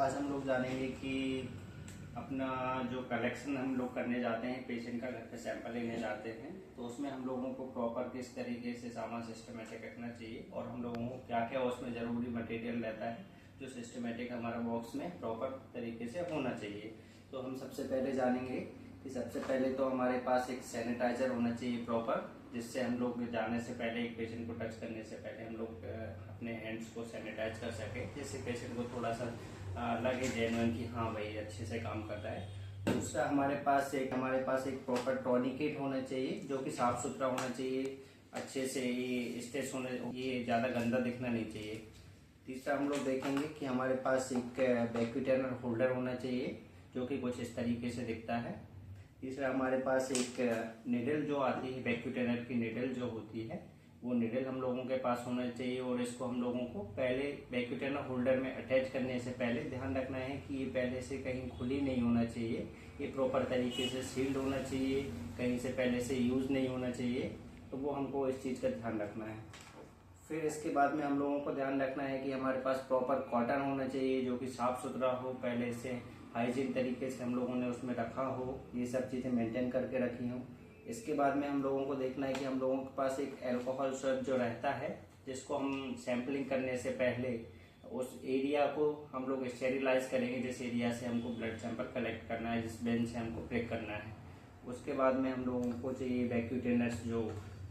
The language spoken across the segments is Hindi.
आज हम लोग जानेंगे कि अपना जो कलेक्शन हम लोग करने जाते हैं, पेशेंट का घर पे सैंपल लेने जाते हैं, तो उसमें हम लोगों को प्रॉपर किस तरीके से सामान सिस्टमेटिक रखना चाहिए और हम लोगों को क्या क्या उसमें ज़रूरी मटेरियल रहता है जो सिस्टमेटिक हमारा बॉक्स में प्रॉपर तरीके से होना चाहिए। तो हम सबसे पहले जानेंगे कि सबसे पहले तो हमारे पास एक सैनिटाइजर होना चाहिए प्रॉपर, जिससे हम लोग जाने से पहले, एक पेशेंट को टच करने से पहले हम लोग अपने हैंड्स को सैनिटाइज कर सके, जिससे पेशेंट को थोड़ा सा लगे जेन्युइन कि हाँ भाई अच्छे से काम कर रहा है। दूसरा हमारे पास एक प्रॉपर टॉर्निकेट होना चाहिए जो कि साफ सुथरा होना चाहिए, अच्छे से ये स्टेच होने, ये ज़्यादा गंदा दिखना नहीं चाहिए। तीसरा हम लोग देखेंगे कि हमारे पास एक वैक्यूम होल्डर होना चाहिए जो कि कुछ इस तरीके से दिखता है। तीसरा हमारे पास एक निडल जो आती है, वैक्यूम की निडल जो होती है, वो निडल हम लोगों के पास होना चाहिए। और इसको हम लोगों को पहले वैक्यूम होल्डर में अटैच करने से पहले ध्यान रखना है कि ये पहले से कहीं खुली नहीं होना चाहिए, ये प्रॉपर तरीके से सील्ड होना चाहिए, कहीं से पहले से यूज़ नहीं होना चाहिए। तो वो हमको इस चीज़ का ध्यान रखना है। फिर इसके बाद में हम लोगों को ध्यान रखना है कि हमारे पास प्रॉपर कॉटन होना चाहिए जो कि साफ़ सुथरा हो, पहले से हाइजीन तरीके से हम लोगों ने उसमें रखा हो, ये सब चीज़ें मेंटेन करके रखी हों। इसके बाद में हम लोगों को देखना है कि हम लोगों के पास एक अल्कोहल स्वैब जो रहता है, जिसको हम सैम्पलिंग करने से पहले उस एरिया को हम लोग स्टेरिलाइज करेंगे, जिस एरिया से हमको ब्लड सैंपल कलेक्ट करना है, जिस बेंच से हमको प्रिक करना है। उसके बाद में हम लोगों को चाहिए वैक्यूम जो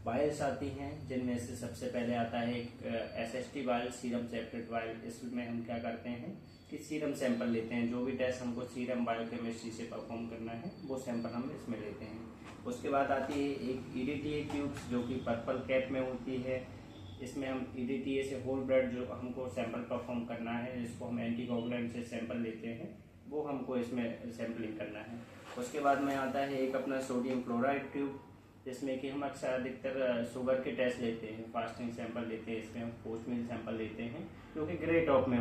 वायल्स आती हैं, जिनमें से सबसे पहले आता है एक SST vial, serum separate vial. इसमें हम क्या करते हैं कि सीरम सैंपल लेते हैं, जो भी टेस्ट हमको सीरम बायोकेमिस्ट्री से परफॉर्म करना है वो सैंपल हम इसमें लेते हैं। उसके बाद आती है एक EDTA ट्यूब्स जो कि पर्पल कैप में होती है। इसमें हम EDTA से होल ब्लड जो हमको सैंपल परफॉर्म करना है, जिसको हम एंटीकोगुलेंट से सैंपल लेते हैं, वो हमको इसमें सैंपलिंग करना है। उसके बाद में आता है एक अपना सोडियम क्लोराइड ट्यूब, जिसमें कि हम अक्सर अधिकतर शुगर के टेस्ट लेते हैं, फास्टिंग सैंपल लेते हैं, इसमें हम पोस्ट मील सैंपल लेते हैं जो कि ग्रे टॉप में